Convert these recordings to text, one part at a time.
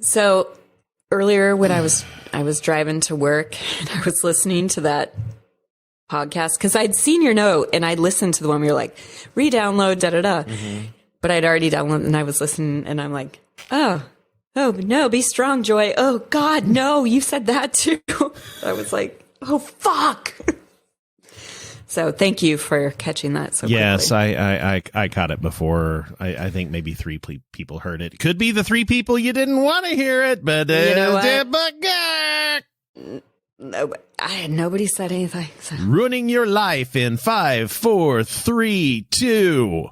So earlier when I was driving to work and I was listening to that podcast because I'd seen your note and I'd listened to the one where you're like, re-download, da-da-da. But I'd already downloaded and I was listening and I'm like, oh no, be strong, Joy. Oh God, no, you said that too. I was like, oh fuck. So thank you for catching that so yes, quickly. I caught it before. I think maybe 3 people heard it. Could be the 3 people you didn't want to hear it, but you know what? Nobody said anything. So. Ruining your life in 5, 4, 3, 2.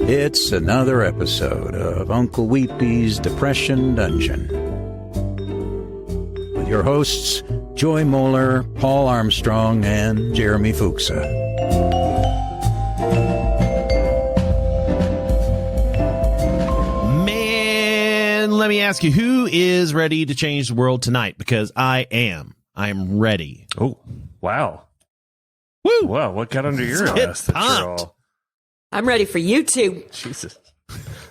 It's another episode of Uncle Weepy's Depression Dungeon. With your hosts, Joy Moeller, Paul Armstrong, and Jeremy Fuchsa. Man, let me ask you, who is ready to change the world tonight? Because I am. I'm ready. Oh, wow. Woo! Wow, what got under your ass that you're all... I'm ready for you two. Jesus.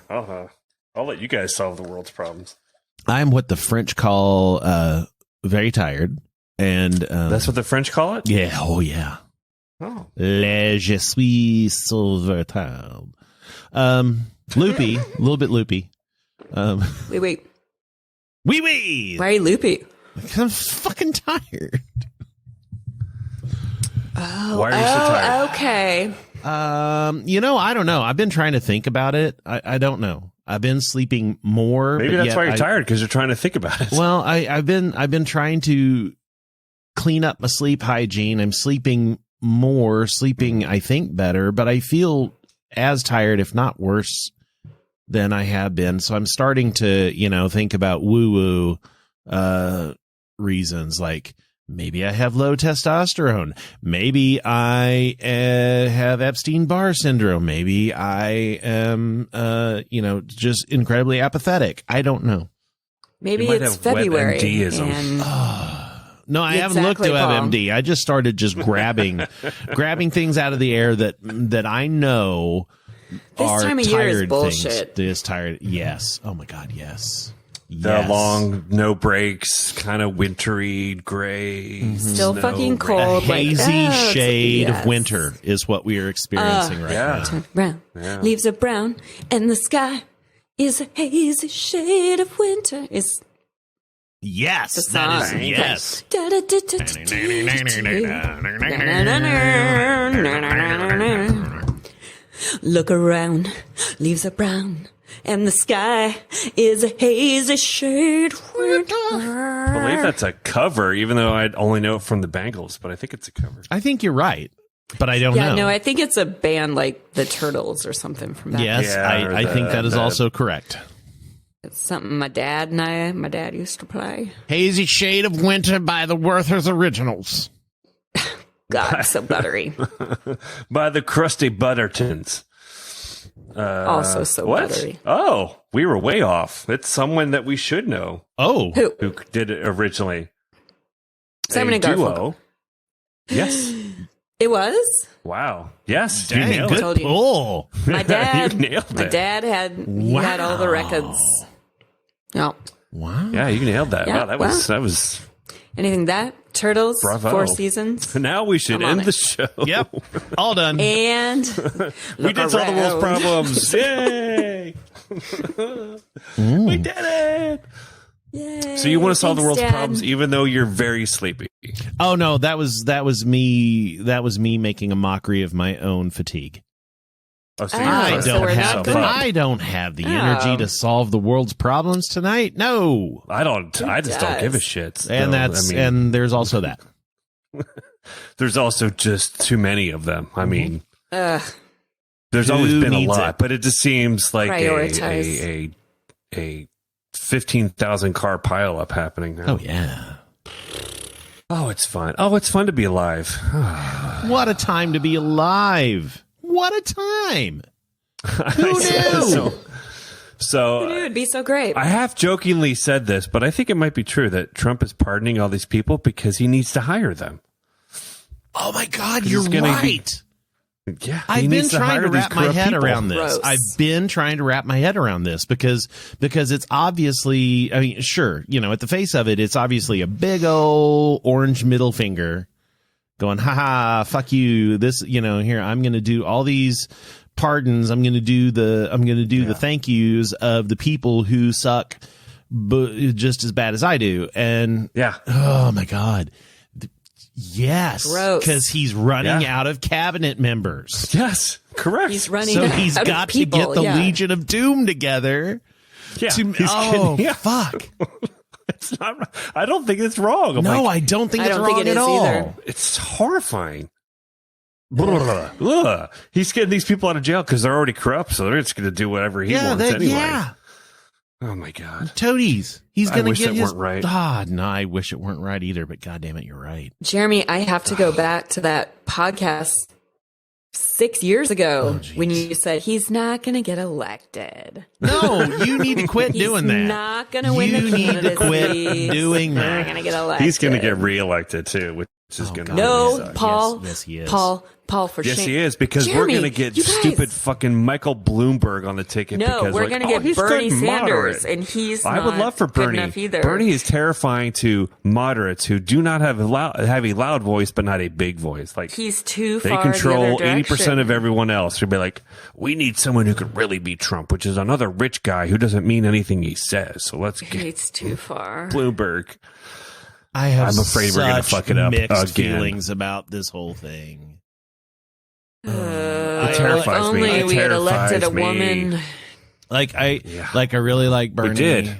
I'll let you guys solve the world's problems. I'm what the French call very tired. And that's what the French call it? Yeah. Oh, yeah. Oh. Je suis sauveteur. Loopy. A little bit loopy. Wait. Wee. Why are you loopy? Because I'm fucking tired. Why are you so tired? Okay. I don't know. I've been trying to think about it. I don't know. I've been sleeping more. Maybe that's why you're tired, because you're trying to think about it. Well, I've been trying to clean up my sleep hygiene. I'm sleeping more, I think, better, but I feel as tired, if not worse, than I have been. So I'm starting to, think about woo-woo reasons, like maybe I have low testosterone. Maybe I have Epstein-Barr syndrome. Maybe I am, just incredibly apathetic. I don't know. Maybe it's February. No, I haven't looked at WebMD. I just started grabbing things out of the air that I know are time of tired year is bullshit. This tired. Yes. Oh my God. Yes. The long, no breaks, kind of wintry, gray, still fucking cold, hazy shade of winter is what we are experiencing right now. Turn brown, leaves are brown, and the sky is a hazy shade of winter. Yes, that is yes. Look around, leaves are brown, and the sky is a hazy shade of winter. I believe that's a cover, even though I only know it from the Bangles, but I think it's a cover. I think you're right, but I don't know. Yeah, no, I think it's a band like the Turtles or something from that. Yes, I think that is also correct. It's something my dad used to play. Hazy Shade of Winter by the Werther's Originals. God, so buttery. By the Crusty Buttertons. Also so buttery. Oh, we were way off. It's someone that we should know. Oh. Who did it originally. Simon and Garfunkel. Yes. It was? Wow. Yes. Dang, you nailed good it. pull. My dad, You nailed it. my dad had all the records. No. Wow. Yeah, you nailed that. Yeah, wow, that was anything that? Turtles, bravo. 4 seasons. Now we should end the show. Yep. All done. And we did solve the world's problems. Yay! We did it. Yay. So you want to solve the world's Dad. problems even though you're very sleepy. Oh no, that was me making a mockery of my own fatigue. Oh, so I don't have the energy to solve the world's problems tonight. No. I just don't give a shit. And and there's also that. There's also just too many of them. I mean, there's always been a lot, but it just seems like a 15,000 car pileup happening now. Oh yeah. Oh, it's fun. Oh, it's fun to be alive. What a time to be alive. What a time. Who knew? So Who knew it'd be so great? I half jokingly said this, but I think it might be true that Trump is pardoning all these people because he needs to hire them. Oh my God, you're right. Yeah, I've been trying to wrap my head around this. Gross. I've been trying to wrap my head around this because it's obviously, I mean, sure, at the face of it, it's obviously a big old orange middle finger going, haha, fuck you. This, here, I'm going to do all these pardons. I'm going to do the thank yous of the people who suck just as bad as I do. And oh my God. Yes, because he's running out of cabinet members. Yes, correct. He's running. So he's got to get the Legion of Doom together. Yeah. Fuck. It's not. I don't think it's wrong. I don't think it's wrong at all. Either. It's horrifying. Ugh. He's getting these people out of jail because they're already corrupt, so they're just going to do whatever he wants anyway. Yeah. Oh my God, toadies! He's going to get his. Weren't right. Ah, no, I wish it weren't right either. But God damn it, you're right, Jeremy. I have to go back to that podcast 6 years ago when you said he's not going to get elected. No, you need to quit doing that. He's not going to win the candidacy. You need to quit doing that. He's not going to get elected. He's going to get reelected too, which is going to no, Paul. Yes, he is. Paul, for yes, shame. he is, because Jeremy, we're going to get stupid fucking Michael Bloomberg on the ticket. No, because we're going to get Bernie Sanders, and he's I would love for Bernie. Either. Bernie is terrifying to moderates who do not have a loud voice, but not a big voice. Like he's too they far. Control the 80% of everyone else. Who'd be like, we need someone who could really beat Trump, which is another rich guy who doesn't mean anything he says. So let's get it's too far. Bloomberg. I'm afraid we're going to fuck it up mixed again. Feelings about this whole thing. It terrifies if only me. we had elected a woman. I really like Bernie. We did.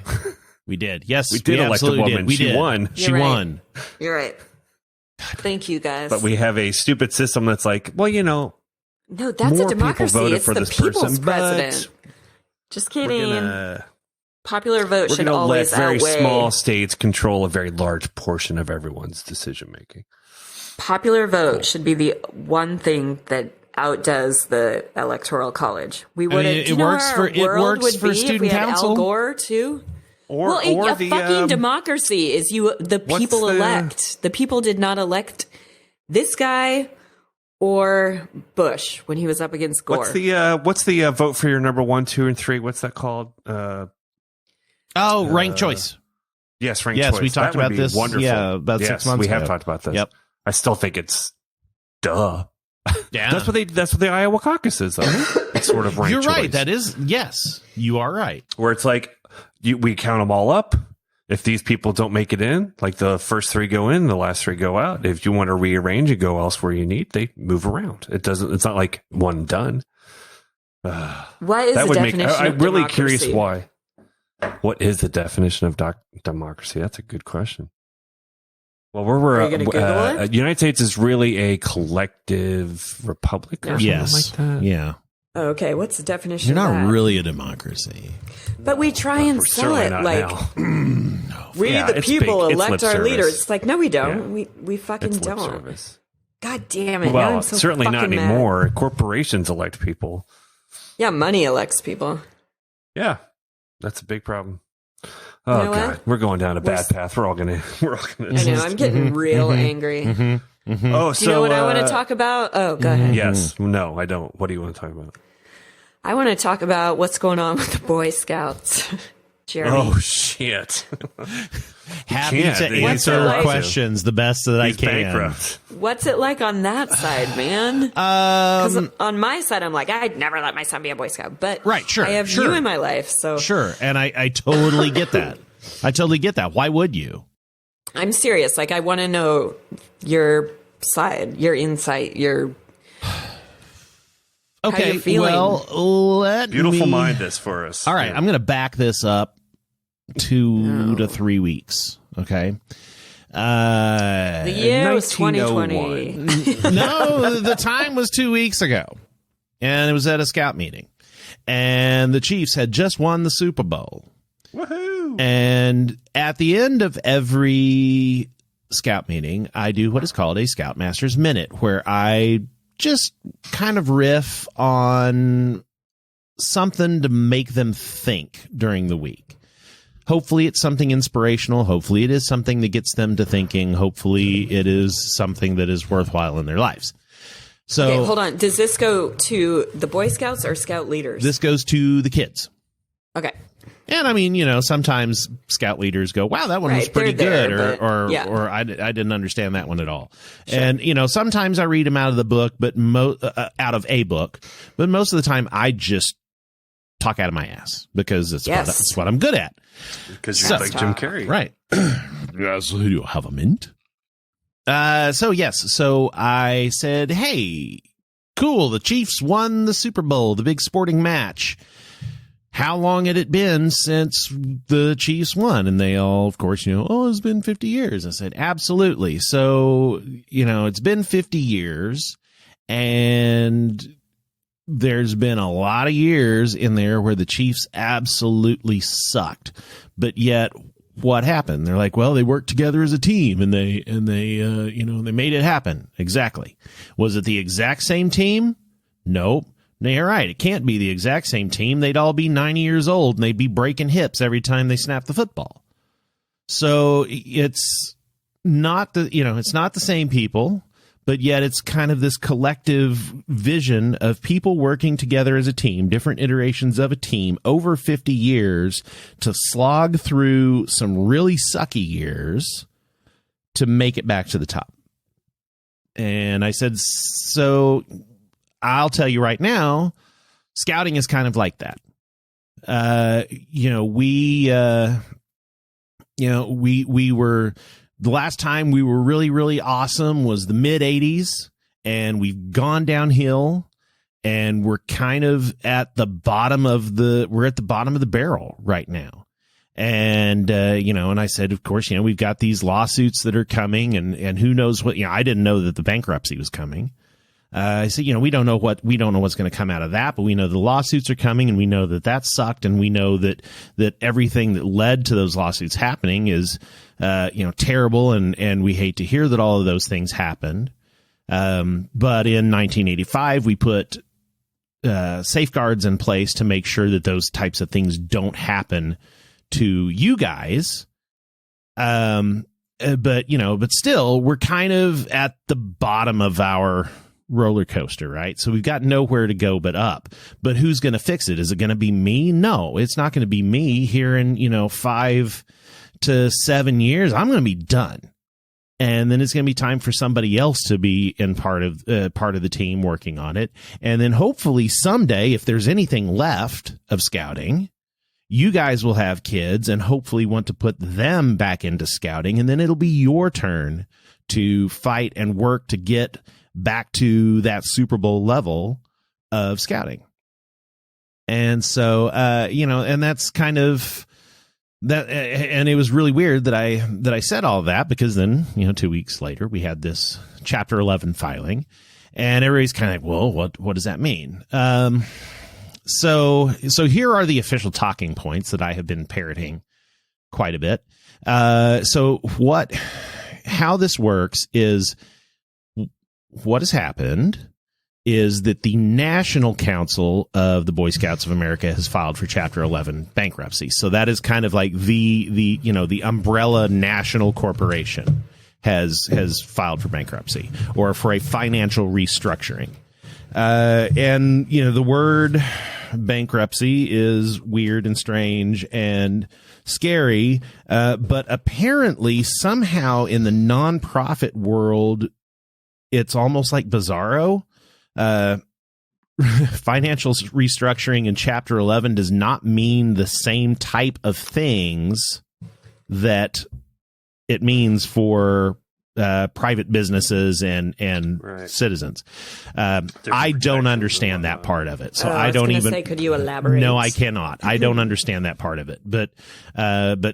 We did. Yes, we did elect a woman. She won. She won. You're right. Thank you, guys. But we have a stupid system that's like, well, no, that's a democracy. Voted it's for the this people's person, president. Just kidding. Popular vote should gonna always let very outweigh. small states control a very large portion of everyone's decision making. Popular vote should be the one thing that outdoes the electoral college. We would. It works for student council. Al Gore too. Or the fucking democracy is the people elect. The people did not elect this guy or Bush when he was up against Gore. What's the vote for your number 1, 2, and 3? What's that called? Ranked choice. Yes, ranked choice. Yes, we talked about this. Wonderful. Yeah, about 6 months we ago. have talked about this. Yep. I still think it's duh. Yeah, that's what the Iowa caucus is, though. It's sort of ranked You're right. choice. That is, yes, you are right. Where it's like we count them all up. If these people don't make it in, like the first 3 go in, the last 3 go out. If you want to rearrange and go elsewhere you need, they move around. It's not like one done. What is the definition of I'm really democracy? curious why. What is the definition of democracy? That's a good question. Well, Are you gonna Google it? United States is really a collective republic or something like that. Yeah. Okay, what's the definition You're of that? not really a democracy. But we try and sell it like we the people elect our leaders. It's like, no, we don't. Yeah. We fucking It's lip don't. service. God damn it. Now Well, I'm so certainly not fucking mad. anymore. Corporations elect people. Yeah, money elects people. Yeah, that's a big problem. You Oh know God, what? we're going down a bad path. We're all gonna. I know. I'm getting real angry. Oh, Do you know what I want to talk about? Oh, go ahead. Yes. No, I don't. What do you want to talk about? I want to talk about what's going on with the Boy Scouts. Jeremy. Oh shit! Happy can't. to What's answer it like? questions the best that I He's can. bankrupt. What's it like on that side, man? Because on my side, I'm like, I'd never let my son be a Boy Scout. But Right, sure, I have sure. you in my life, so Sure, and I totally get that. I totally get that. Why would you? I'm serious. Like, I want to know your side, your insight, your Okay, you feeling? well, let Beautiful me... mind this for us. All right, I'm going to back this up 2 to 3 weeks. Okay. the year was 2020. No, the time was 2 weeks ago, and it was at a scout meeting, and the Chiefs had just won the Super Bowl. Woohoo! And at the end of every scout meeting, I do what is called a Scoutmaster's Minute, where I just kind of riff on something to make them think during the week. Hopefully it's something inspirational. Hopefully it is something that gets them to thinking. Hopefully it is something that is worthwhile in their lives. So Okay, hold on. Does this go to the Boy Scouts or Scout leaders? this goes to the kids. Okay. And I mean, sometimes scout leaders go, wow, that one was Right, pretty they're good. there, but, yeah. Or I didn't understand that one at all. Sure. And, sometimes I read them out of the book, but out of a book, but most of the time I just talk out of my ass because that's what I'm good at. Because you're like Jim Carrey. Right. Yes, you have a mint. So I said, hey, cool. The Chiefs won the Super Bowl, the big sporting match. How long had it been since the Chiefs won? And they all, of course, it's been 50 years. I said, absolutely. So, it's been 50 years and there's been a lot of years in there where the Chiefs absolutely sucked. But yet what happened? They're like, well, they worked together as a team and they made it happen. Exactly. Was it the exact same team? Nope. No, you're right. It can't be the exact same team. They'd all be 90 years old and they'd be breaking hips every time they snap the football. So it's not it's not the same people, but yet it's kind of this collective vision of people working together as a team, different iterations of a team over 50 years to slog through some really sucky years to make it back to the top. And I said, so I'll tell you right now, scouting is kind of like that. We were, the last time we were really, really awesome was the mid 80s, and we've gone downhill and we're kind of at the bottom of the barrel right now. And, and I said, of course, we've got these lawsuits that are coming and who knows what, I didn't know that the bankruptcy was coming. I said, we don't know what's going to come out of that, but we know the lawsuits are coming and we know that sucked. And we know that everything that led to those lawsuits happening is, terrible. And we hate to hear that all of those things happened. But in 1985, we put, safeguards in place to make sure that those types of things don't happen to you guys. But still, we're kind of at the bottom of our roller coaster, right? So we've got nowhere to go but up. But who's going to fix it? Is it going to be me? No, it's not going to be me. Here in 5 to 7 years, I'm going to be done. And then it's going to be time for somebody else to be in part of the team working on it. And then hopefully someday, if there's anything left of scouting, you guys will have kids and hopefully want to put them back into scouting. And then it'll be your turn to fight and work to get back to that Super Bowl level of scouting. And so, and that's kind of that. And it was really weird that I said all of that, because then, 2 weeks later we had this Chapter 11 filing and everybody's kind of like, well, what does that mean? So here are the official talking points that I have been parroting quite a bit. How this works is, what has happened is that the National Council of the Boy Scouts of America has filed for Chapter 11 bankruptcy. So that is kind of like the umbrella national corporation has filed for bankruptcy or for a financial restructuring. And the word bankruptcy is weird and strange and scary, but apparently somehow in the nonprofit world, it's almost like bizarro. Financial restructuring in Chapter 11 does not mean the same type of things that it means for private businesses and right. Citizens. I don't understand that part of it. So I don't even say, could you elaborate? No, I cannot. I don't understand that part of it, but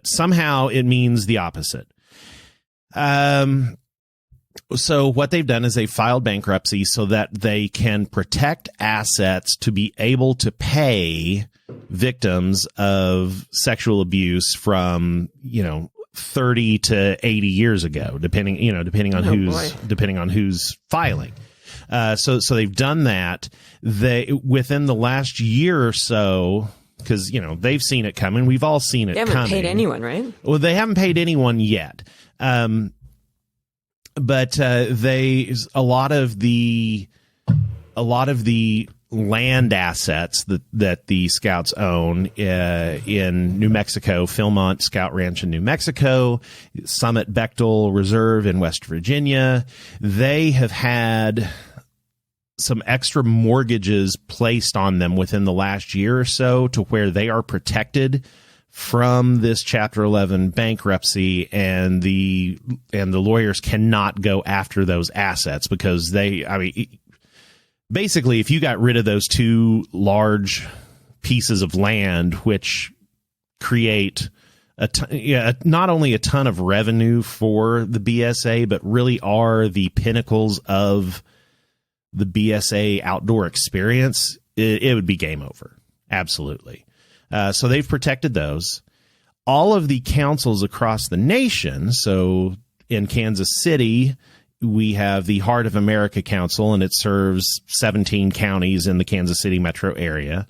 somehow it means the opposite. So what they've done is they filed bankruptcy so that they can protect assets to be able to pay victims of sexual abuse from, 30 to 80 years ago, depending on who's filing. So they've done that. Within the last year or so, because, they've seen it coming. We've all seen it coming. They haven't paid anyone, right? Well, they haven't paid anyone yet. But a lot of the a lot of the land assets that the Scouts own in New Mexico, Philmont Scout Ranch in New Mexico, Summit Bechtel Reserve in West Virginia, they have had some extra mortgages placed on them within the last year or so to where they are protected from this Chapter 11 bankruptcy, and the lawyers cannot go after those assets because basically, if you got rid of those two large pieces of land, which create not only a ton of revenue for the BSA, but really are the pinnacles of the BSA outdoor experience, it would be game over. Absolutely. So they've protected those. All of the councils across the nation, so in Kansas City, we have the Heart of America Council, and it serves 17 counties in the Kansas City metro area.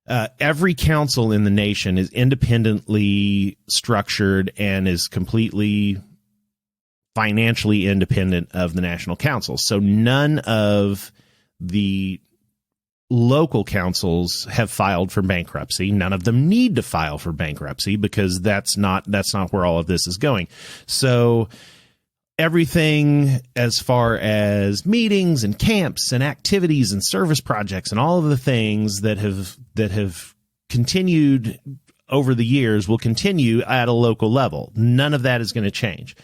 Every council in the nation is independently structured and is completely financially independent of the national council. So none of the local councils have filed for bankruptcy. None of them need to file for bankruptcy because that's not where all of this is going. So everything as far as meetings and camps and activities and service projects and all of the things that have continued over the years will continue at a local level. None of that is going to change.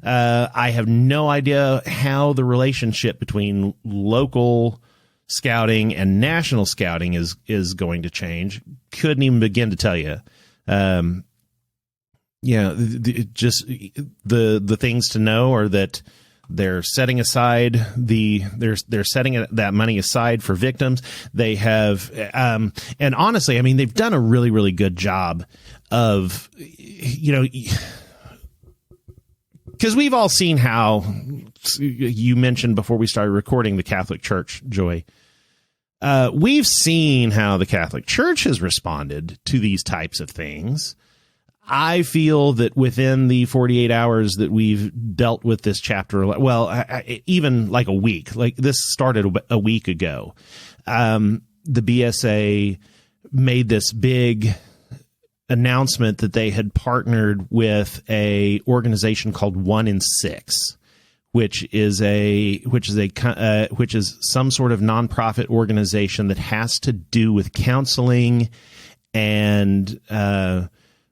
I have no idea how the relationship between local scouting and national scouting is going to change. Couldn't even begin to tell you. Just the things to know are that they're setting aside they're setting that money aside for victims. They have, and honestly, I mean, they've done a really, really good job of, because we've all seen how you mentioned before we started recording the Catholic Church, Joy. We've seen how the Catholic Church has responded to these types of things. I feel that within the 48 hours that we've dealt with this chapter, even like a week, like this started a week ago, the BSA made this big announcement that they had partnered with a organization called 1 in 6, which is some sort of nonprofit organization that has to do with counseling and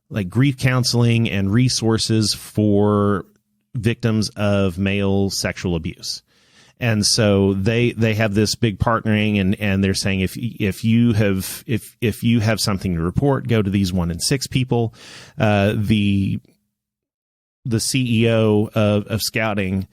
like grief counseling and resources for victims of male sexual abuse. And so they have this big partnering, and they're saying if you have something to report, go to these 1 in 6 people. The CEO of Scouting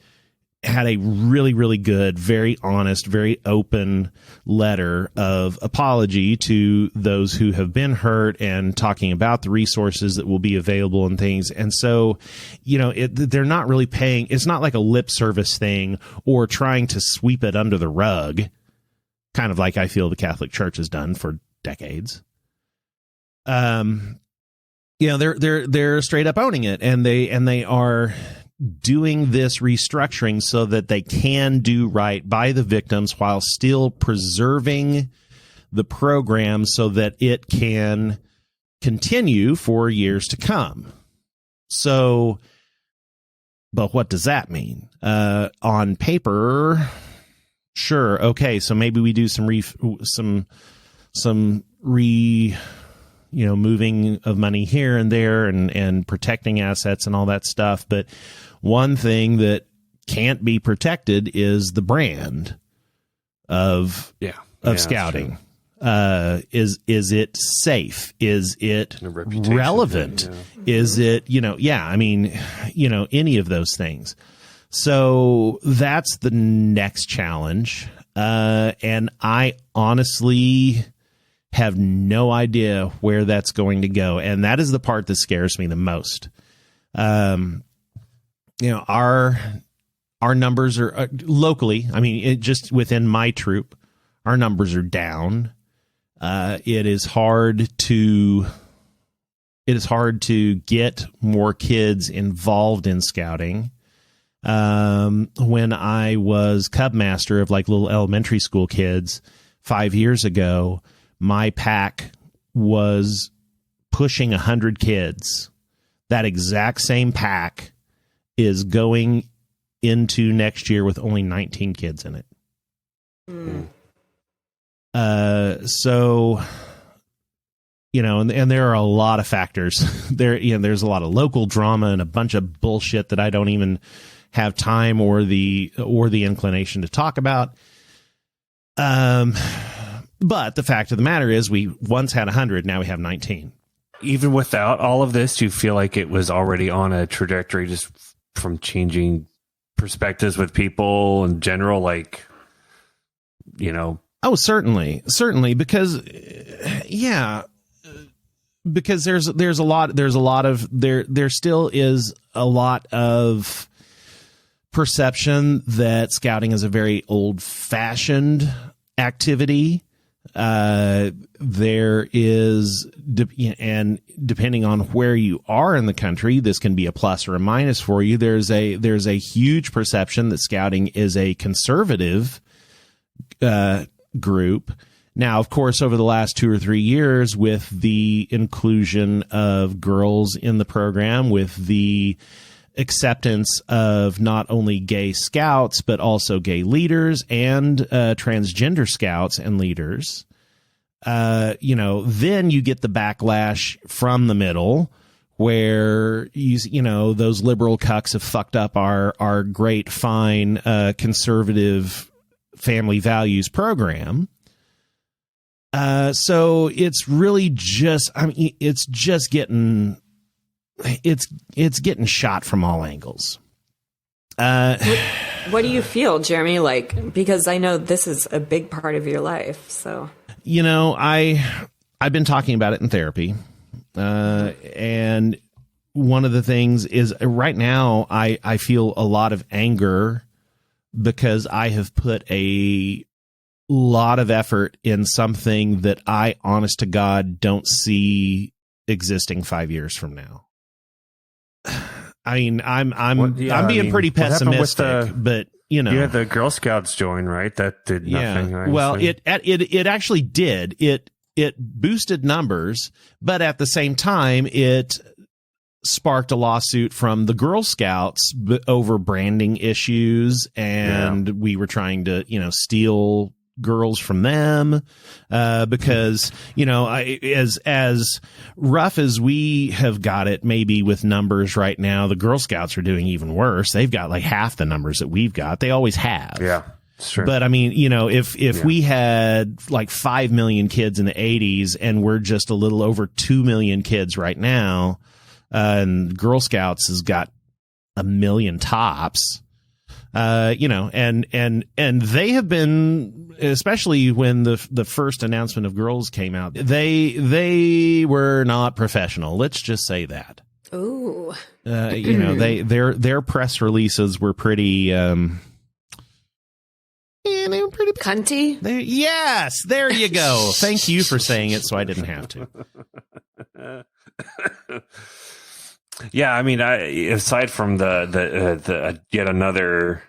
had a really, really good, very honest, very open letter of apology to those who have been hurt and talking about the resources that will be available and things. And so, they're not really paying. It's not like a lip service thing or trying to sweep it under the rug, kind of like I feel the Catholic Church has done for decades. They're straight up owning it, and they are doing this restructuring so that they can do right by the victims while still preserving the program so that it can continue for years to come. So, but what does that mean? On paper, sure, okay, so maybe we do some moving of money here and there and protecting assets and all that stuff. But one thing that can't be protected is the brand of scouting. Is it safe? Is it relevant? Is it, any of those things. So that's the next challenge. And I honestly have no idea where that's going to go. And that is the part that scares me the most. Our numbers are locally, just within my troop, our numbers are down. It is hard to get more kids involved in scouting. when I was cub master of like little elementary school kids 5 years ago, my pack was pushing 100 kids. That exact same pack is going into next year with only 19 kids in it. So, you know, and there are a lot of factors there. You know, there's a lot of local drama and a bunch of bullshit that I don't even have time or the inclination to talk about. But the fact of the matter is we once had 100, now we have 19. Even without all of this, do you feel like it was already on a trajectory just from changing perspectives with people in general? Like, you know. Oh, certainly, because because there still is a lot of perception that scouting is a very old-fashioned activity. There is, and depending on where you are in the country, this can be a plus or a minus for you. There's a huge perception that scouting is a conservative group. Now, of course, over the last 2 or 3 years, with the inclusion of girls in the program, with the acceptance of not only gay scouts, but also gay leaders and transgender scouts and leaders, you know, then you get the backlash from the middle where, you know, those liberal cucks have fucked up our great, fine, conservative family values program. So it's really just, I mean, it's just getting, it's getting shot from all angles. What do you feel, Jeremy? Like, because I know this is a big part of your life. So, you know, I've been talking about it in therapy. And one of the things is right now I feel a lot of anger because I have put a lot of effort in something that I, honest to God, don't see existing 5 years from now. I mean, I'm being pretty pessimistic, but you know, you had the Girl Scouts join, right? That did nothing. Yeah. Right? Well, it actually did. It boosted numbers, but at the same time, it sparked a lawsuit from the Girl Scouts over branding issues, and we were trying to, you know, steal girls from them because, you know, as rough as we have got it maybe with numbers right now, the Girl Scouts are doing even worse. They've got like half the numbers that we've got. They always have. Yeah, it's true. But I mean, you know, if we had like 5 million kids in the 80s and we're just a little over 2 million kids right now, and Girl Scouts has got 1 million tops, you know, and they have been, especially when the first announcement of girls came out, they were not professional. Let's just say that. Ooh. You know, their press releases were pretty, yeah, they were pretty cunty. Yes, there you go. Thank you for saying it, so I didn't have to. Yeah, I mean, aside from the yet another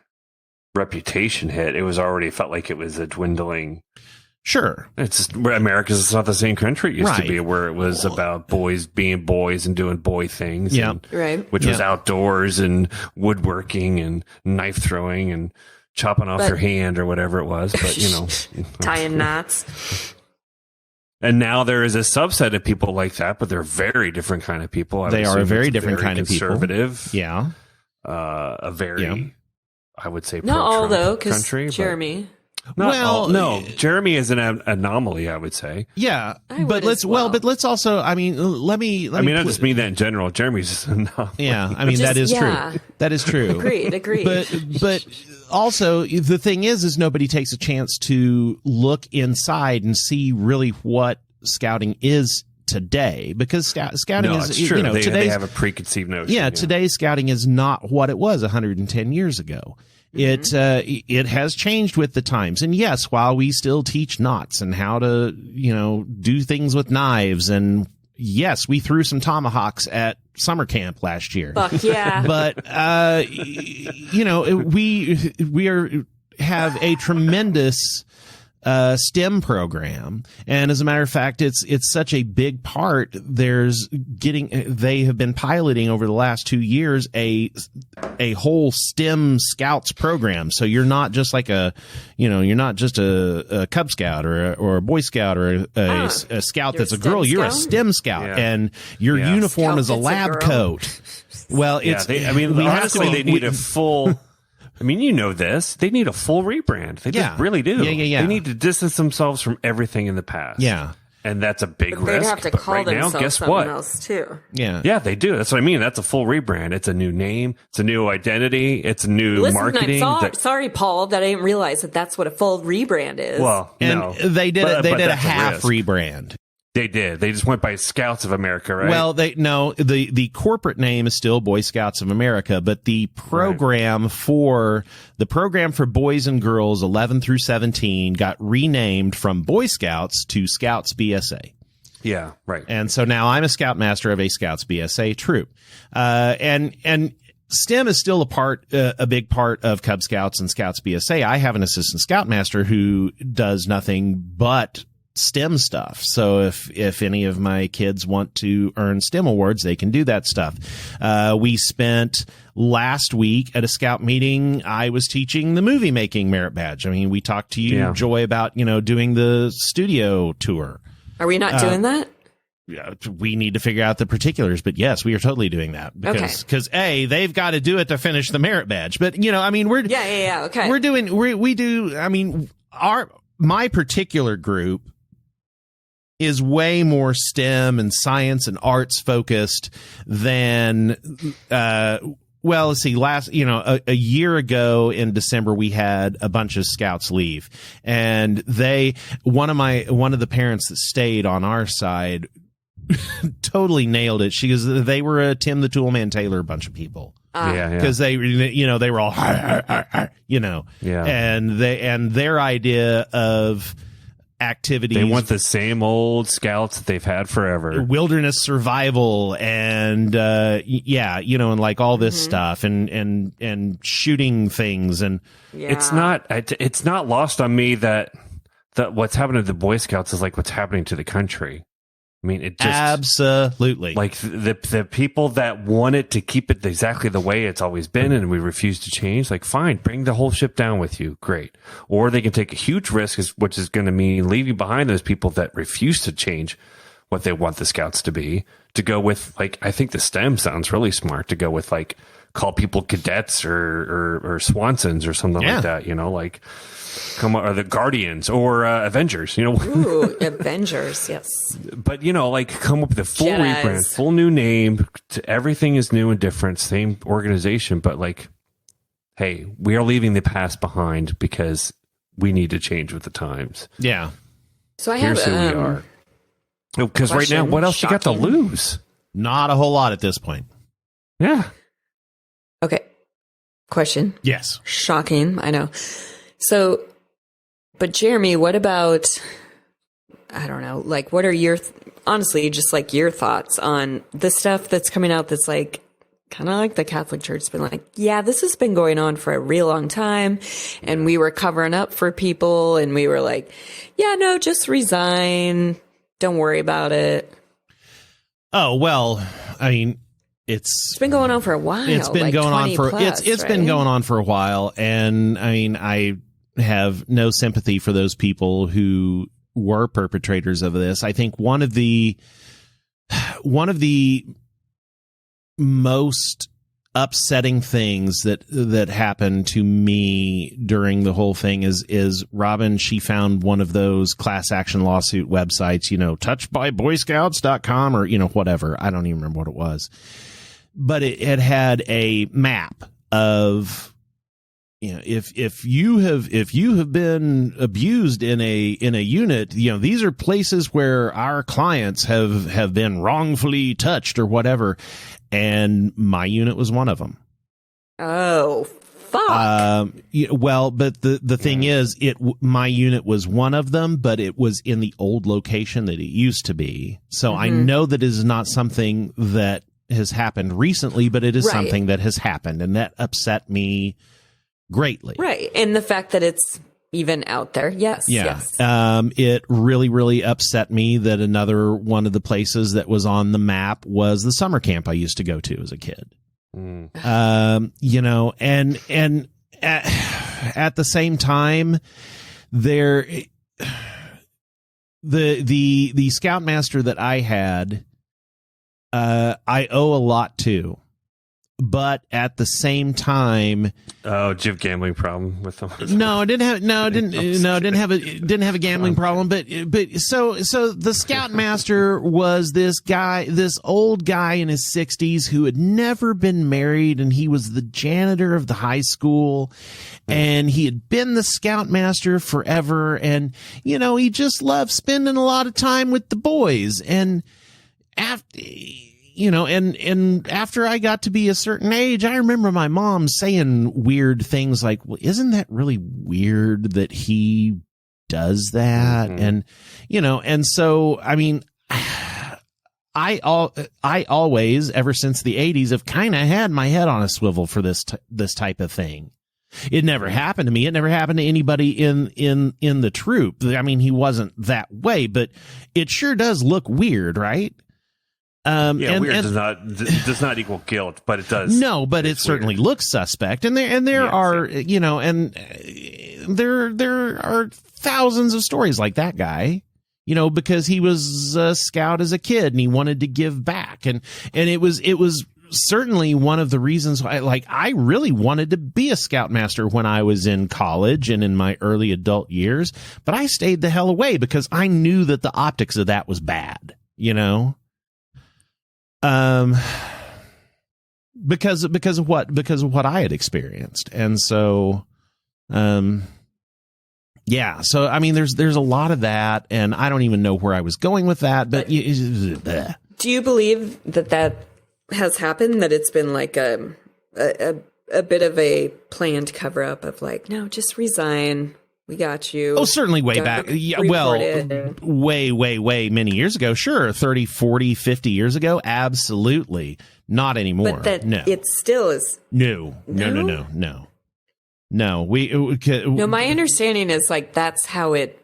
reputation hit, it was already felt like it was a dwindling. Sure, it's just, America's not the same country it used to be, where it was about boys being boys and doing boy things. Yeah, right. Which was outdoors and woodworking and knife throwing and chopping off your hand or whatever it was. But you know, tying knots. And now there is a subset of people like that, but they're very different kind of people. They are a very different kind of people. Conservative. Yeah. A very, I would say, not all though, because country. Jeremy. No, Jeremy is an anomaly, I would say. Yeah, but let's also, I mean, let me. I mean, I just mean that in general. Jeremy's just an anomaly. Yeah, I mean, that is true. That is true. Agreed. But also, the thing is nobody takes a chance to look inside and see really what scouting is today, because scouting is true. You know, they have a preconceived notion. Yeah, today's scouting is not what it was 110 years ago. It has changed with the times. And yes, while we still teach knots and how to, you know, do things with knives and yes, we threw some tomahawks at summer camp last year. Fuck yeah. But, we have a tremendous STEM program, and as a matter of fact, it's such a big part. They have been piloting over the last 2 years a whole STEM Scouts program. So you're not just like you're not just a Cub Scout or a Boy Scout or a Scout that's a girl. You're a STEM Scout, and your uniform Scout is a lab coat. Well, honestly, they need a full. I mean, you know this. They need a full rebrand. They just really do. Yeah. They need to distance themselves from everything in the past. Yeah. And that's a big But risk. they'd have to call right now, themselves guess something what? else too. Yeah. Yeah, they do. That's what I mean. That's a full rebrand. It's a new name. It's a new identity. It's a new Listen, marketing. sorry, Paul, that I didn't realize that that's what a full rebrand is. Well, And no. they did But a that's half risk. rebrand. They did. They just went by Scouts of America, right? Well, the corporate name is still Boy Scouts of America, but the program for boys and girls 11 through 17 got renamed from Boy Scouts to Scouts BSA. Yeah, right. And so now I'm a Scoutmaster of a Scouts BSA troop. And STEM is still a big part of Cub Scouts and Scouts BSA. I have an assistant Scoutmaster who does nothing but STEM stuff. So if any of my kids want to earn STEM awards, they can do that stuff. We spent last week at a Scout meeting. I was teaching the movie making merit badge. I mean, we talked to you, Joy, about, doing the studio tour. Are we not doing that? Yeah, we need to figure out the particulars, but yes, we are totally doing that because they've got to do it to finish the merit badge. But Okay. We're doing we do. I mean, my particular group is way more STEM and science and arts focused than, let's see, a year ago in December, we had a bunch of Scouts leave, and one of the parents that stayed on our side totally nailed it. She goes, they were a Tim the Toolman Taylor bunch of people. Because they were all, and their idea of activities. They want the same old Scouts that they've had forever. Wilderness survival and and like all this stuff and shooting things and it's not lost on me that what's happening to the Boy Scouts is like what's happening to the country. I mean, it just absolutely like the people that wanted to keep it exactly the way it's always been and we refuse to change. Like, fine, bring the whole ship down with you. Great. Or they can take a huge risk, which is going to mean leaving behind those people that refuse to change what they want the Scouts to be, to go with, like, I think the STEM sounds really smart, to go with, like, call people cadets or Swansons or something like that, like come or the Guardians or Avengers, Ooh, Avengers, yes. But like come up with a full Jedis. rebrand, full new name. Everything is new and different, same organization, but like, hey, we are leaving the past behind because we need to change with the times. Yeah. So I have Here's who we are. Because right now, question. what else you got to lose? Not a whole lot at this point. Yeah. Okay. Question. Yes. Shocking, I know. So, but Jeremy, what about, I don't know, like, what are your, honestly, just like your thoughts on the stuff that's coming out that's like, kind of like the Catholic Church's been like, yeah, this has been going on for a real long time. And we were covering up for people and we were like, yeah, no, just resign. Don't worry about it. Oh, well, I mean, it's been going on for a while. It's been like going on for plus, it's right? been going on for a while, and I mean, I have no sympathy for those people who were perpetrators of this. I think one of the most upsetting things that happened to me during the whole thing is Robin, she found one of those class action lawsuit websites, touchedbyboyscouts.com or, whatever. I don't even remember what it was. But it had a map of, if you have been abused in a unit, these are places where our clients have been wrongfully touched or whatever. And my unit was one of them. Oh, fuck? Well, but the thing is, my unit was one of them, but it was in the old location that it used to be. So I know that it is not something that has happened recently, but it is something that has happened, and that upset me greatly. Right. And the fact that it's even out there. Yes. Yeah. Yes. It really, really upset me that another one of the places that was on the map was the summer camp I used to go to as a kid. You know, and at the same time, the scoutmaster that I had, I owe a lot to, but at the same time, did you have a gambling problem with them? No, I didn't have a gambling problem, but so the scoutmaster was this old guy in his 60s who had never been married, and he was the janitor of the high school, and he had been the scoutmaster forever, and you know, he just loved spending a lot of time with the boys. And after, you know, and after I got to be a certain age, I remember my mom saying weird things like, well, isn't that really weird that he does that? And, you know, and so, I mean, I always, ever since the 80s, have kind of had my head on a swivel for this type of thing. It never happened to me. It never happened to anybody in the troop. I mean, he wasn't that way, but it sure does look weird, right? Weird does not equal guilt, but it does. No, but it certainly looks suspect, and there are, you know, and there are thousands of stories like that guy, you know, because he was a scout as a kid and he wanted to give back, and it was certainly one of the reasons why, like, I really wanted to be a scoutmaster when I was in college and in my early adult years, but I stayed the hell away because I knew that the optics of that was bad, you know. Because of what I had experienced. And so, yeah, so, I mean, there's a lot of that, and I don't even know where I was going with that, but do you believe that has happened, that it's been like a bit of a planned cover up of like, no, just resign. We got you. Oh, certainly way back. Yeah, well, way many years ago. Sure. 30, 40, 50 years ago. Absolutely. Not anymore. But that no. It still is. No. No, my understanding is like that's how it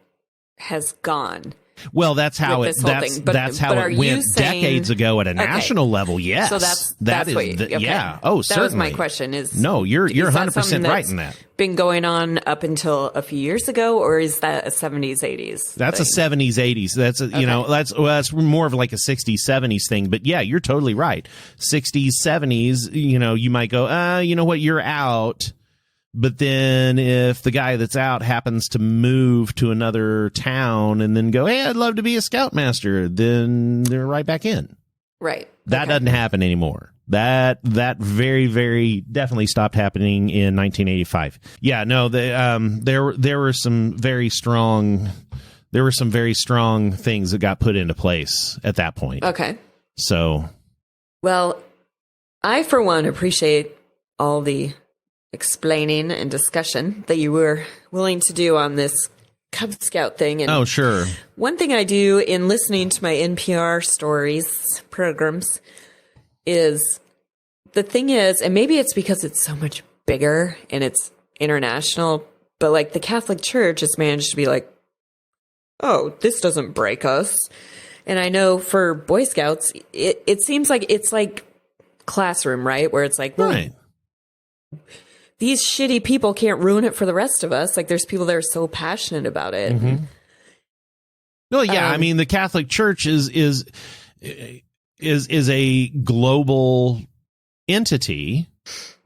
has gone. Well, that's how it went decades ago at a national level. Yes. So that's what yeah. Oh, certainly. That was my question. No, you're 100% right in that. Been going on up until a few years ago, or is that a 70s, 80s? That's a 70s, 80s. That's you know, that's more of like a 60s, 70s thing. But yeah, you're totally right. 60s, 70s. You know, you might go, you know what, you're out. But then if the guy that's out happens to move to another town and then go, hey, I'd love to be a scoutmaster, then they're right back in. Right. That doesn't happen anymore. That very, very definitely stopped happening in 1985. Yeah, no, there were some very strong things that got put into place at that point. Okay. So, well, I for one appreciate all the explaining and discussion that you were willing to do on this Cub Scout thing. And oh, sure. One thing I do in listening to my NPR stories programs is, the thing is, and maybe it's because it's so much bigger and it's international, but like the Catholic Church has managed to be like, oh, this doesn't break us. And I know for Boy Scouts, it seems like it's like classroom, right? Where it's like, well, right, these shitty people can't ruin it for the rest of us. Like, there's people that are so passionate about it. Mm-hmm. Well, yeah, I mean, the Catholic Church is a global entity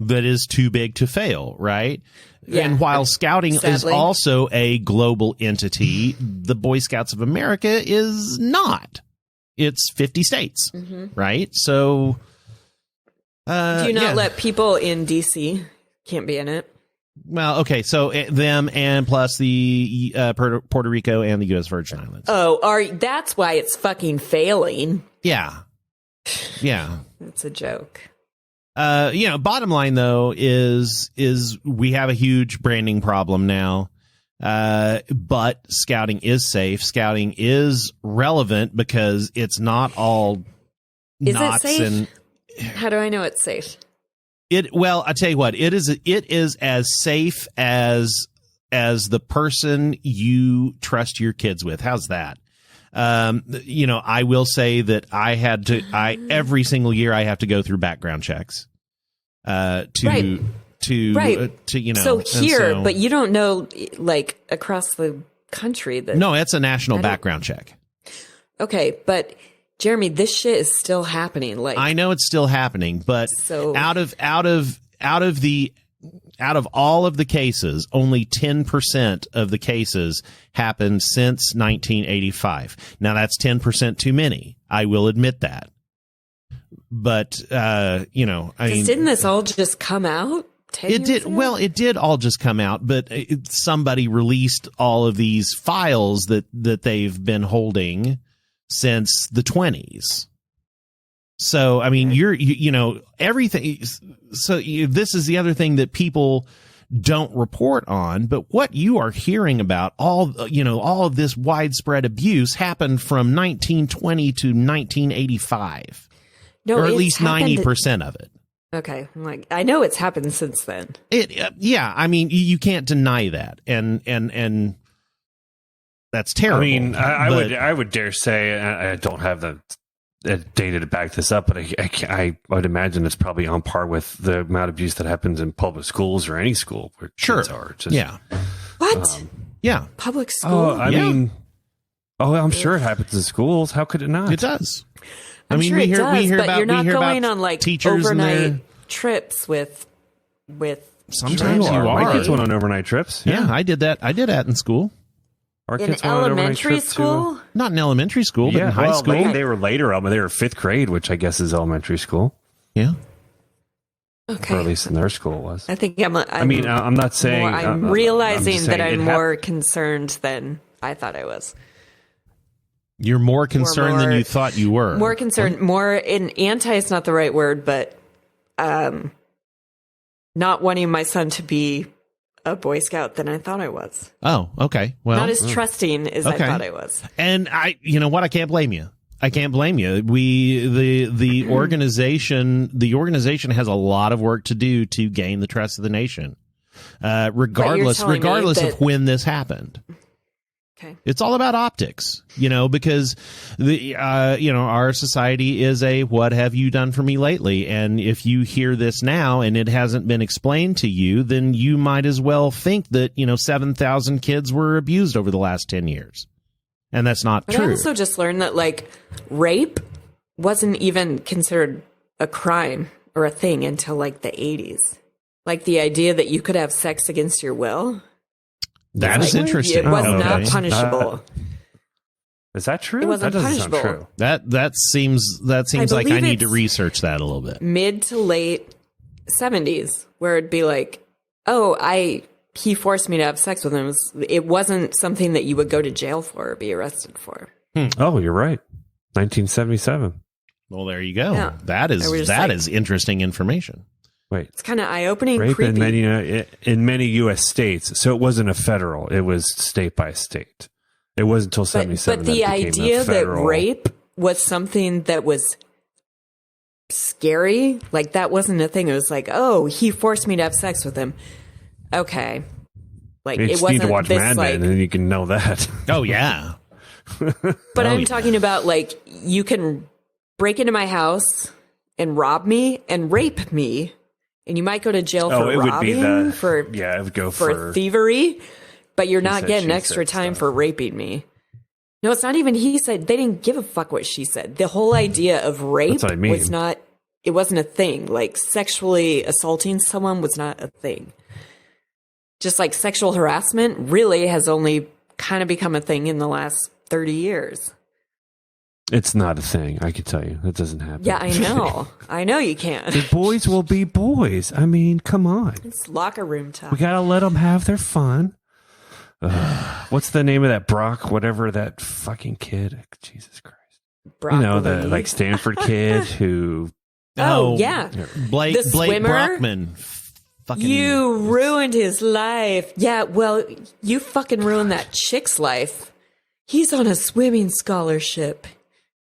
that is too big to fail, right? Yeah. And while Scouting is also a global entity, the Boy Scouts of America is not. It's 50 states, right? So, do you not let people in D.C. can't be in it? Well, okay, so them and plus the Puerto Rico and the U.S. Virgin Islands. Oh, that's why it's fucking failing. Yeah. It's a joke. Bottom line though is we have a huge branding problem now. But scouting is safe. Scouting is relevant because it's not all Is knots it safe? and How do I know it's safe? well, I tell you what, it is as safe as the person you trust your kids with. How's that? I will say that every single year I have to go through background checks, Right. So here, but you don't know, like, across the country that. No, it's a national background check. Okay, but Jeremy, this shit is still happening. Like, I know it's still happening, but So- out of all of the cases, only 10% of the cases happened since 1985. Now that's 10% too many. I will admit that. But didn't this all just come out? 10 it years did. ago? Well, it did all just come out, but somebody released all of these files that they've been holding since the 20s. So, I mean, everything. So this is the other thing that people don't report on, but what you are hearing about, all of this widespread abuse happened from 1920 to 1985, No, or at it's least happened- 90% of it. Okay, I'm like, I know it's happened since then. I mean, you can't deny that, and that's terrible. I mean, I would dare say, I don't have the data to back this up, but I would imagine it's probably on par with the amount of abuse that happens in public schools or any school where kids are. What? Yeah, Public school? Oh, I mean, I'm sure it happens in schools. How could it not? it does. I'm sure it does, but you're not going on like teachers overnight trips with. Sometimes you My are. kids went on overnight trips. Yeah, I did that. I did that in school. Our In kids went on an overnight elementary trip to- school? Not in elementary school, but in high school. They were later. They were fifth grade, which I guess is elementary school, Yeah. Okay. or at least in their school it was. I think I'm not saying. I'm realizing just that saying I'm it more concerned than I thought I was. You're more concerned than more- you thought you were. More concerned, more in anti is not the right word, but not wanting my son to be a Boy Scout than I thought I was. Oh, okay. Well, Not as trusting as okay. I thought I was. and you know what? I can't blame you. The organization has a lot of work to do to gain the trust of the nation. Regardless telling me of that- when this happened. Okay. It's all about optics, because our society is a what have you done for me lately? And if you hear this now and it hasn't been explained to you, then you might as well think that, 7,000 kids were abused over the last 10 years. And that's not But true. I also just learned that like rape wasn't even considered a crime or a thing until like the 80s. Like the idea that you could have sex against your will. That is Like, interesting. It was Okay. not punishable. Is that true? It wasn't that doesn't sound punishable. true. That seems like I believe need to it's- research that a little bit. Mid to late 70s, where it'd be like, he forced me to have sex with him. It wasn't something that you would go to jail for or be arrested for. Oh, you're right. 1977. Well, there you go. Yeah. That I was just is like- interesting information. Wait. It's kind of eye-opening, Rape creepy. in many U.S. states. So it wasn't a federal. It was state by state. It wasn't until 77. But the that it became a idea that federal- rape was something that was scary, like that wasn't a thing. It was like, he forced me to have sex with him. Okay. Like You it just wasn't need to watch this Mad like, Men, and then you can know that. Oh yeah. but I'm yeah. talking about like you can break into my house and rob me and rape me, and you might go to jail for it would be robbing, the for it would go for thievery, but you're not said, getting she extra said time stuff. for raping me. No, it's not even he said. They didn't give a fuck what she said. The whole idea of rape That's what I mean. was not, it wasn't a thing. Like sexually assaulting someone was not a thing. Just like sexual harassment really has only kind of become a thing in the last 30 years. It's not a thing. I can tell you that doesn't happen. Yeah, I know. I know you can't. The boys will be boys. I mean, come on. It's locker room talk. We gotta let them have their fun. What's the name of that Brock? Whatever that fucking kid. Jesus Christ. Broccoli. The like Stanford kid who Oh, yeah. Blake The swimmer? Brockman. Fucking, You ruined his life. Yeah, well, you fucking ruined that chick's life. He's on a swimming scholarship.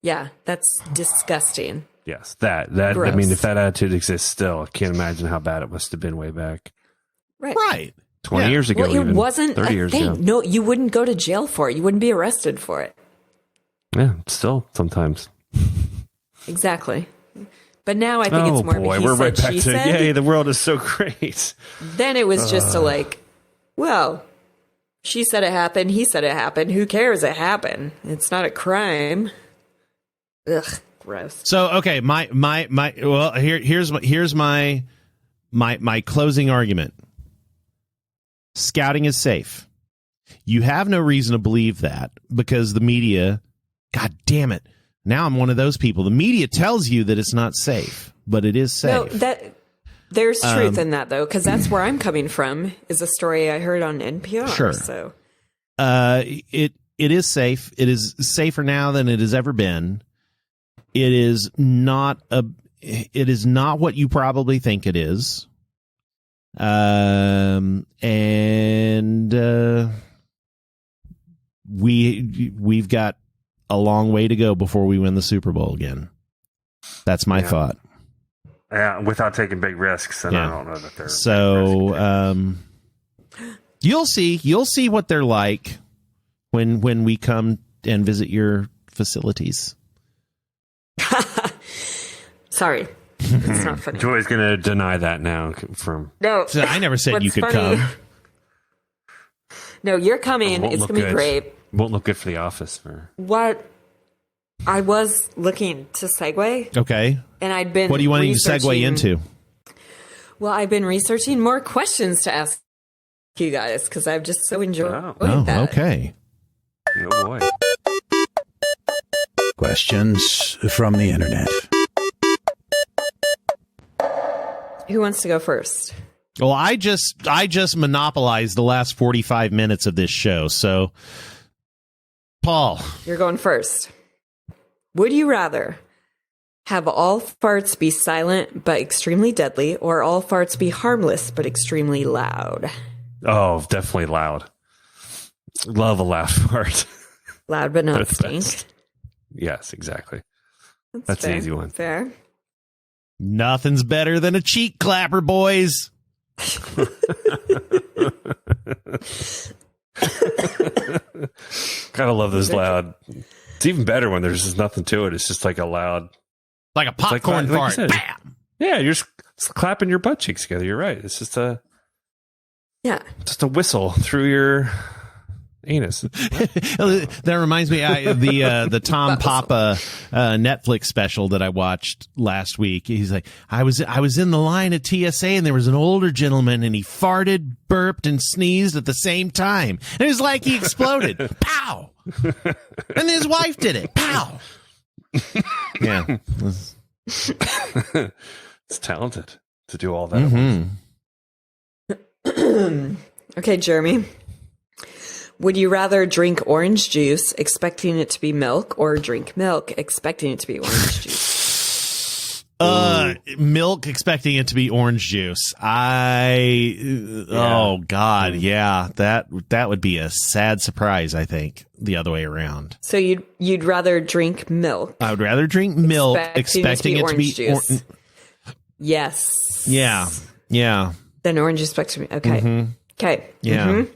Yeah, that's disgusting. Yes, that I Gross. mean, if that attitude exists still, I can't imagine how bad it must have been way back right. 20 Yeah. years ago. Well, it even wasn't 30 a years thing. ago. No, you wouldn't go to jail for it. You wouldn't be arrested for it. Yeah, still sometimes. Exactly. But now I think it's more of a he we're said, right back she to said. yay, the world is so great. Then it was just well, she said it happened, he said it happened. Who cares? It happened. It's not a crime. Ugh, gross. So okay, here's my closing argument. Scouting is safe. You have no reason to believe that because the media, God damn it. Now I'm one of those people. The media tells you that it's not safe, but it is safe. No, there's truth in that though, because that's where I'm coming from. Is a story I heard on NPR. Sure. So, it is safe. It is safer now than it has ever been. It is not what you probably think it is. We've got a long way to go before we win the Super Bowl again. That's my thought. Yeah, without taking big risks, and I don't know that they're so. You'll see what they're like when we come and visit your facilities. sorry, it's not funny. Joy's going to deny that now. No, So I never said what's you could funny- come. No, you're coming. Won't It's look gonna be good. great. Won't look good for the office. What I was looking to segue, Okay. and I'd been. What do you want to segue researching- into? Well, I've been researching more questions to ask you guys because I've just so enjoyed Oh, that. okay. Oh boy. Questions from the internet. Who wants to go first? Well, I just monopolized the last 45 minutes of this show. So, Paul, You're going first. Would you rather have all farts be silent but extremely deadly, or all farts be harmless but extremely loud? Oh, definitely loud. Love a loud fart. Loud but not That's stink. best. Yes, exactly. That's an fair. easy one. Fair. nothing's better than a cheek clapper, boys. Gotta love those loud. It's even better when there's just nothing to it. It's just like a loud, Like a popcorn like you fart. said. Bam! yeah. You're just clapping your butt cheeks together. You're right. It's just a whistle through your anus. That reminds me, the Tom Papa Netflix special that I watched last week. He's like, I was in the line at TSA and there was an older gentleman and he farted, burped, and sneezed at the same time. And it was like he exploded. Pow! And his wife did it. Pow! Yeah. It's talented to do all that. at once. Okay, Jeremy. Would you rather drink orange juice expecting it to be milk, or drink milk expecting it to be orange juice? Milk expecting it to be orange juice. Oh God. Yeah. That would be a sad surprise. I think the other way around. So you'd rather drink milk? I would rather drink milk expecting it to be orange juice. Yes. Yeah. Yeah. Then orange expecting to be okay. Okay. Yeah. Mhm.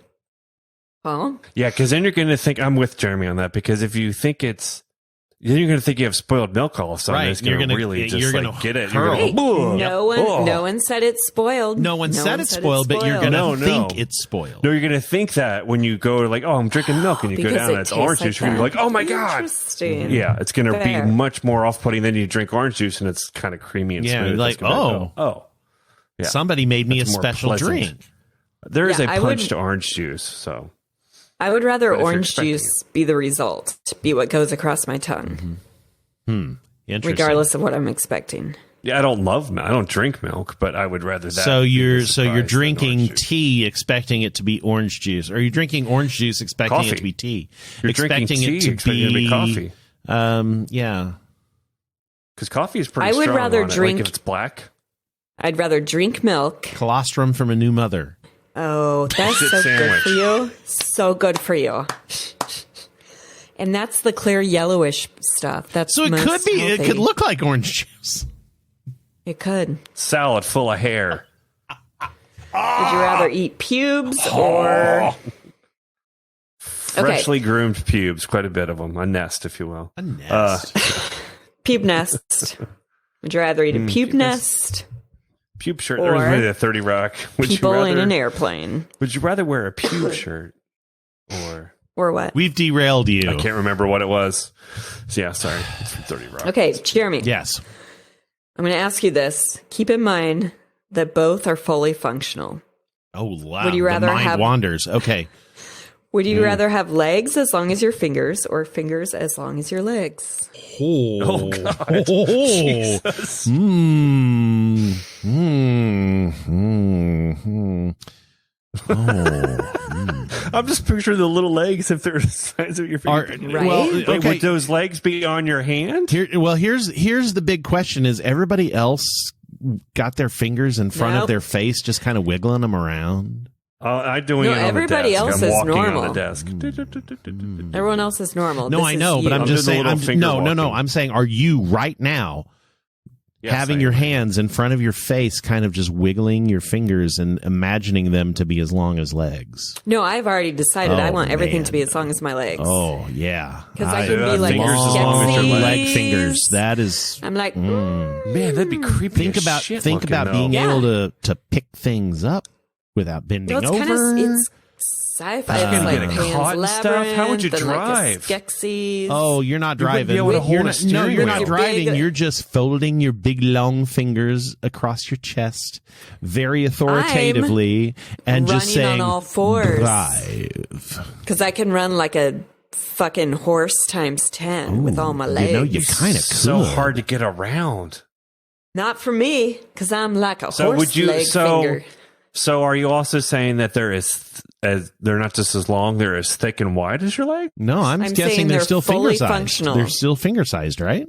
Paul? Yeah, because then you're going to think I'm with Jeremy on that. Because if you think then you're going to think you have spoiled milk all of a sudden. Right. It's going to really just gonna get it. hurl. You're gonna, No one said it's spoiled. No one said it's spoiled, but you're No, gonna no. think it's spoiled. No, you're going to think that when you go like, oh, I'm drinking milk, and you go Because down it and it's tastes orange like juice, you're going to be that. like, oh my god. Interesting. Yeah, it's going to be Fair. much more off-putting than you drink orange juice, and it's kind of creamy and Yeah, smooth. you're like, It's gonna be oh. yeah. Somebody made me That's a more special pleasant. drink. There is Yeah, a punch to orange juice, so I would rather But if you're orange expecting juice be the result, be what goes across my tongue, Interesting. regardless of what I'm expecting. yeah, I don't drink milk, but I would rather that. So be the you're surprise than drinking orange juice. tea expecting it to be orange juice. Or are you drinking orange juice expecting Coffee. it to be tea? You're drinking tea expecting it to be coffee. Yeah. Because coffee is pretty I would strong rather on it, drink- like if it's black. I'd rather drink milk. Colostrum from a new mother. Oh, that's Shit so good sandwich. for you. So good for you. And that's the clear yellowish stuff. That's So it most could be. It healthy. could look like orange juice. It could. Salad full of hair. Would you rather eat pubes or Freshly groomed pubes, quite a bit of them. A nest, if you will. A nest. pube nest? Would you rather eat a pube nest? Pube shirt. Or There was really a 30 Rock. People in an airplane? Would you rather wear a pube shirt or... Or what? We've derailed you. I can't remember what it was. So yeah, sorry. It's from 30 Rock. Okay, Jeremy. Yes. I'm going to ask you this. Keep in mind that both are fully functional. Oh, wow. Would you rather the mind have- wanders. Okay. Would you rather have legs as long as your fingers or fingers as long as your legs? Oh, God. Oh. Jesus. Mm. Mm. Mm. Mm. Oh. I'm just picturing the little legs if they're the size of your Are, finger. Right? Well, Wait, okay. would those legs be on your hand? Here's the big question: is everybody else got their fingers in front of Nope. their face, just kind of wiggling them around? I'm doing No, it on everybody the desk. else I'm is walking normal. on the desk. Everyone else is normal. No, This I is know, but you. I'm I'm just doing the saying. little finger No. walking. I'm saying, are you right now Yes, having I your am. hands in front of your face, kind of just wiggling your fingers and imagining them to be as long as legs? No, I've already decided I Oh, want everything man. to be as long as my legs. Oh yeah, 'Cause I can be like fingers as sketchy. long as your leg fingers. That is. I'm like, Man, that'd be creepy. Think as about shit think looking, about though. being Yeah. able to pick things up without bending well, it's over. kind of it's sci-fi. You're It's gonna like get Pan's caught and stuff? How would you Labyrinth and, drive? Like a Skeksis. Oh, you're not You wouldn't driving. be able to hold You're a not, steering no, you're not wheel. driving. Big- You're just folding your big long fingers across your chest, very authoritatively, and just running saying, on all fours. "Drive." Because I can run like a fucking horse times 10 with all my legs. You know, you're kind of cool. So hard to get around. Not for me, because I'm like a So horse would you? leg So finger. so are you also saying that they're not just as long, they're as thick and wide as your leg? No, I'm I'm guessing saying they're they're still finger fully sized. functional. They're still finger sized, right?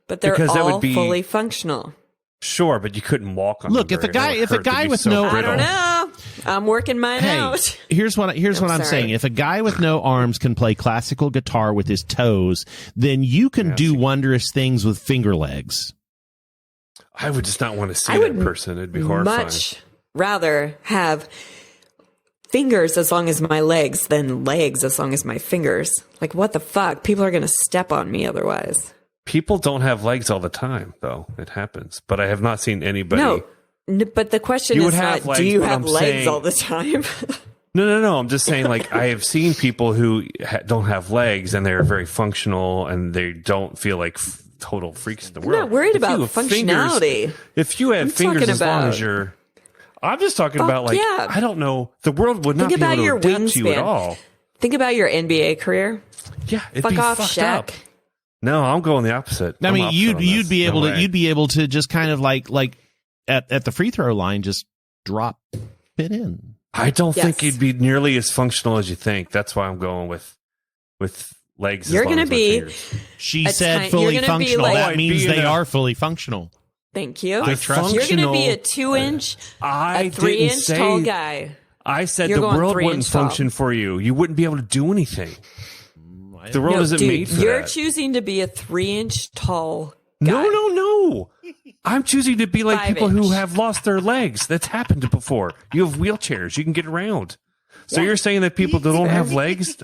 But they're because that would all be- fully functional. Sure, but you couldn't walk on Look, them. if a very guy- well. It if a hurt. They'd guy be with so no- I brittle. don't know. I'm working mine Hey, out. here's what I'm sorry. saying. If a guy with no arms can play classical guitar with his toes, then you can do wondrous things with finger legs. I would just not want to see I that would person. It'd be horrifying. Much rather have fingers as long as my legs than legs as long as my fingers. Like, what the fuck? People are going to step on me otherwise. People don't have legs all the time, though. It happens. But I have not seen anybody. No, but the question You is would have not, do legs, you but have I'm legs saying- all the time? No. I'm just saying, like, I have seen people who don't have legs and they're very functional and they don't feel like total freaks in the I'm world. not worried If you about have fingers- functionality. if you had I'm fingers talking as long about- as your. I'm just talking Fuck about, like, yeah. I don't know. The world would not Think be about able to your adapt to you at wingspan. all. Think about your NBA career. Yeah, it'd Fuck be off, fucked Shaq. up. No, I'm going the opposite. I I'm mean, opposite you'd on you'd this. be able No to way. you'd be able to just kind of like at the free throw line, just drop it in. I don't Yes. think you'd be nearly as functional as you think. That's why I'm going with legs. You're going gonna to be- She A said tiny- fully you're gonna be functional. like- That I'd means be in they a- are fully functional. Thank you. I trust You're going to be a functional- 2-inch, I a 3-inch didn't say, tall guy. I said You're the going world 3 wouldn't inch tall. function for you. You wouldn't be able to do anything. The world No, isn't dude, made for you're that. choosing to be a 3-inch tall guy. No. I'm choosing to be like 5 people who inch. have lost their legs. That's happened before. You have wheelchairs. You can get around. So Yeah. you're saying that people that don't fair. have legs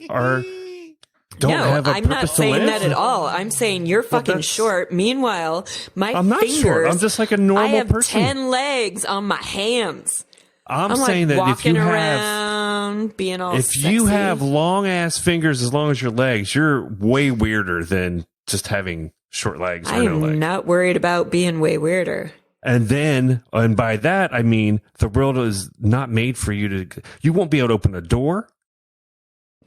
don't No, have a I'm not purpose to saying live? that at all. I'm saying you're fucking that's- short. Meanwhile, my I'm not fingers. short. I'm just like a normal I have person. 10 legs on my hands. I'm like saying that if walking you have around, being all if you sexy. have long ass fingers as long as your legs, you're way weirder than just having short legs or I no am legs. not worried about being way weirder. And by that I mean the world is not made for you to. You won't be able to open a door.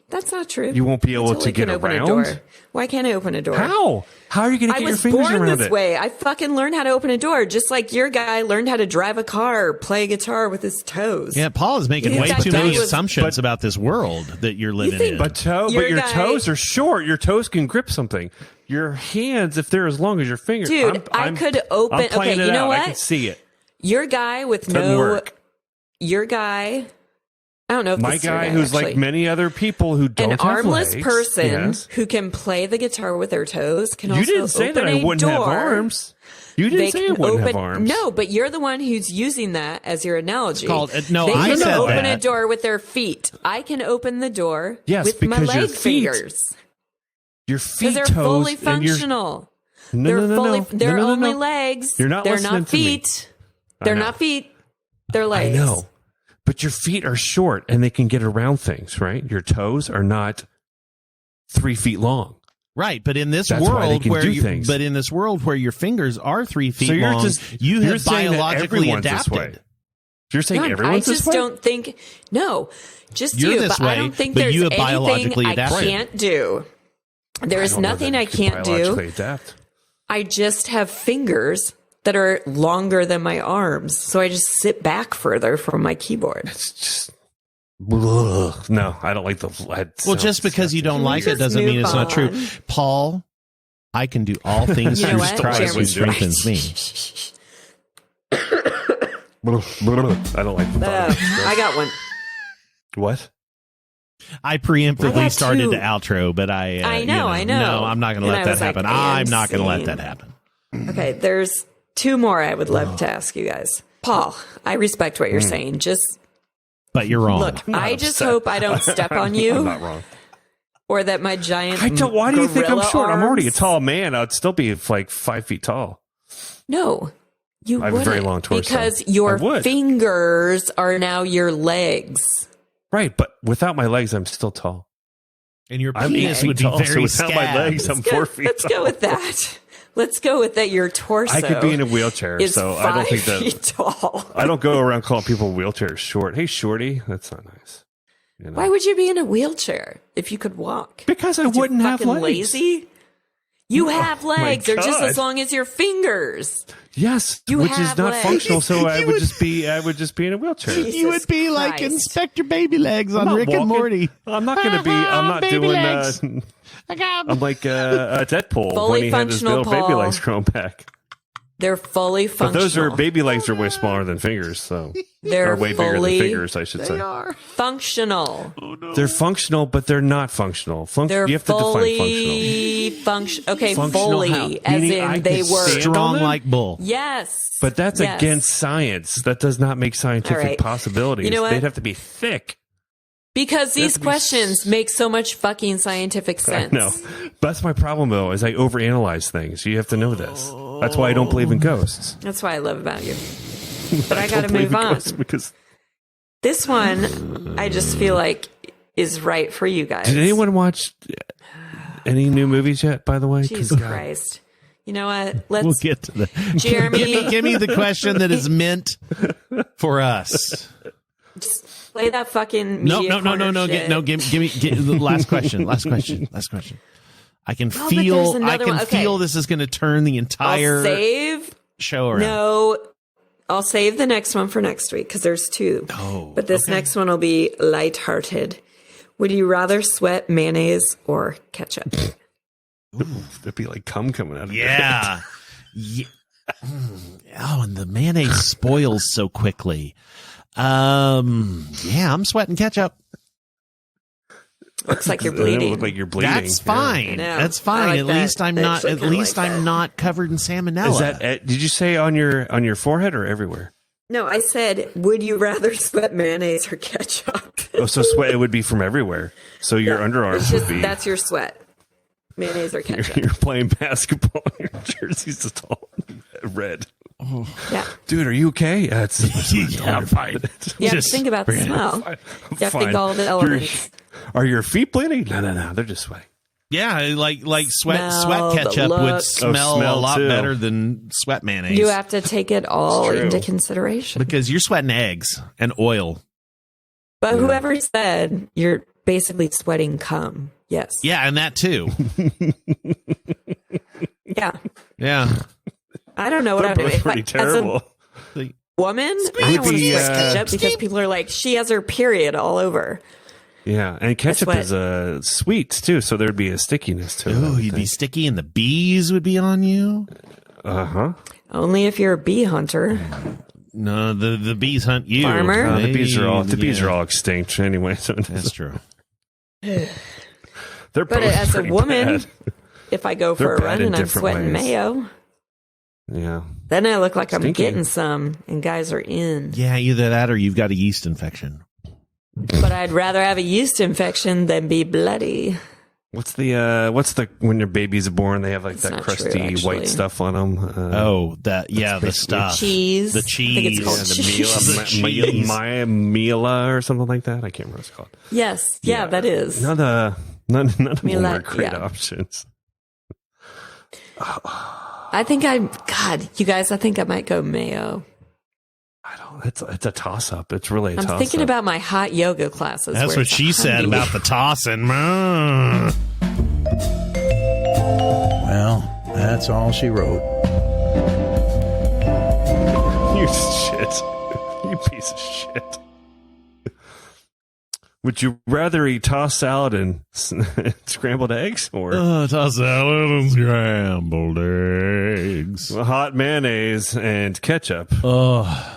That's not true. You won't be able Totally to get can open a around. door. Why can't I open a door? How? How are you going to I get your was fingers born around this it? way. I fucking learned how to open a door, just like your guy learned how to drive a car, play guitar with his toes. Yeah, Paul is making You way think too that many was- assumptions about this world that you're living think- in. But Your your guy- toes are short. Your toes can grip something. Your hands, if they're as long as your fingers, Dude, I could open. I'm playing Okay, it you know out. what? I can see it. Your guy with Doesn't no. work. Your guy. I don't know if My this is your guy, who's actually. like many other people who don't An have armless legs. person Yes. who can play the guitar with their toes can You also didn't say that open I a wouldn't have door. arms. You didn't They say I can wouldn't open. have arms. No, but you're the one who's using that as your analogy. called- no, they I can said open that. a door with their feet. I can open the door Yes, with my because your leg feet- fingers Your because feet, they're toes, fully and your functional. no, They're no, no, fully. no. They're no, no, no, only no. legs. You're not They're listening not to me. feet. I They're know. not feet. They're I legs. know. But your feet are short and they can get around things, right? Your toes are not 3 feet long. Right, but in this That's why they world can where do you, things. but in this world where your fingers are 3 feet So you're long, just you you're have saying that biologically everyone's this way. adapted. You're saying No, I everyone's just this way? don't think. No, just You're you. this But I way, don't think but there's you have anything biologically I adapted. can't do. There's don't know nothing that I you could can't do. biologically adapt. I just have fingers that are longer than my arms, so I just sit back further from my keyboard. It's just ugh. No, I don't like the. Well, just because you don't Can we like it just doesn't mean move it's not true. on? Paul, I can do all things You know through what? Christ who Jeremy's strengthens me. I don't like the thought. of I got one. What? I I preemptively got started two. the outro, but I know, I know. No, I'm not going to And let I that was like, happen. I I'm am not going to let seeing- that happen. Okay, there's two more I would love to ask you guys. Paul, I respect what you're saying. Just But you're wrong. look, I just upset. hope I don't step on I'm you not wrong. or that my giant. I don't. Why do you think I'm gorilla short? I'm already a arms- tall man. I'd still be like 5 feet tall. No, you I have a very wouldn't, long torso. because I your would. fingers are now your legs. Right, but without my legs, I'm still tall. And your I'm penis 8 feet would be tall, so very without my scabbed. legs, I'm 4 feet Let's tall. go with that. Let's go with that. Your torso. I could be in a wheelchair, is so 5 I don't think feet that. tall. I don't go around calling people wheelchairs short. Hey, shorty, that's not nice. You know? Why would you be in a wheelchair if you could walk? Because I You're wouldn't have fucking legs. lazy. You have legs. They're just God. as long as your fingers. Yes, You which is have not legs. functional. So I You would would- just be. I would just be in a wheelchair. You would be like Christ. Inspector Baby Legs on I'm not Rick and walking. Morty. I'm not going to be. I'm not Baby doing. legs. I got I'm like Deadpool Fully when he had his functional, little baby Paul. legs growing back. They're fully But functional. those are baby legs are way smaller than fingers, so They're or way bigger than fully fingers, I should say. functional. They're functional, but they're not functional. They're you have to define functional. fully functional. Okay, Functional fully, how? as Meaning I in they can were. stand strong on them? like bull. Yes. But that's Yes. against science. That does not make scientific All right. possibilities. You know what? They'd have to be thick. Because They have these to be questions make so much fucking scientific sense. No, that's my problem though. Is I overanalyze things. You have to know this. That's why I don't believe in ghosts. That's what I love about you. But I don't got to believe move in on. ghosts because This one, I just feel like is right for you guys. did anyone watch any new movies yet? By the way, 'Cause, Jesus God, Christ. You know what? Let's. We'll get to the Jeremy. give me the question that is meant for us. Just play that fucking. No, media no, no, no, corner no. shit. Give me the last question. Last question. I can but feel. there's I another can one. Okay. feel this is going to turn the I'll entire save. show around. No, I'll save the next one for next week because there's two. Oh, But this next one will be lighthearted. Would you rather sweat mayonnaise or ketchup? it'd be like cum coming out of your head. Yeah. Yeah. Oh, and the mayonnaise spoils so quickly. Yeah, I'm sweating ketchup. Looks like you're It doesn't bleeding. look like you're bleeding. That's Yeah. fine. I know. That's I fine. like At that. least I'm I not. actually At kinda least like I'm that. not covered in salmonella. Is that? Did you say on your forehead or everywhere? No, I said, would you rather sweat mayonnaise or ketchup? Oh, so sweat it would be from everywhere. So your It's underarms just, would be. that's your sweat. Mayonnaise or ketchup. You're playing basketball. Your jersey's just all red. Yeah. Dude, are you okay? It's Yeah, I'm fine. You have to Just think about the forget it. smell. I'm You have to fine. think all the elements. Are your feet bleeding? No. They're just sweating. Yeah, like Smell, sweat the ketchup would look. smell a smell lot too. better than sweat mayonnaise. You have to take it all It's true. into consideration. because you're sweating eggs and oil. But whoever said you're basically sweating cum. Yes. Yeah, and that too. Yeah. Yeah. I don't know what They're I would do. both If pretty terrible. As a woman, I don't want to sweat ketchup because people are like, she has her period all over. Yeah, and ketchup what- is sweet too, so there'd be a stickiness to it. I Oh, would you'd be think. sticky and the bees would be on you. Uh-huh. Only if you're a bee hunter. No, the bees hunt you. Farmer? The bees are Yeah. all extinct anyway. So That's true. they're But both as a pretty woman, bad. if I go They're for a bad run in and I'm different sweating ways. mayo, Yeah. then I look like I'm Stinky. getting some and guys are in. Yeah, either that or you've got a yeast infection. But I'd rather have a yeast infection than be bloody. What's the when your babies are born, they have like That's that not true, crusty actually. white stuff on them. The basically stuff. Cheese. The I think cheese. it's called the cheese. Mila or something like that. I can't remember what it's called. Yes. Yeah, that is. None of them Mila, are great yeah. options. I think you guys, I think I might go mayo. I don't. It's a toss up. It's really a toss up. I'm thinking about my hot yoga classes. That's where what it's she said honey. about the tossing. Well, that's all she wrote. You shit. You piece of shit. Would you rather eat tossed salad and scrambled eggs or Toss salad and scrambled eggs. hot mayonnaise and ketchup? Oh,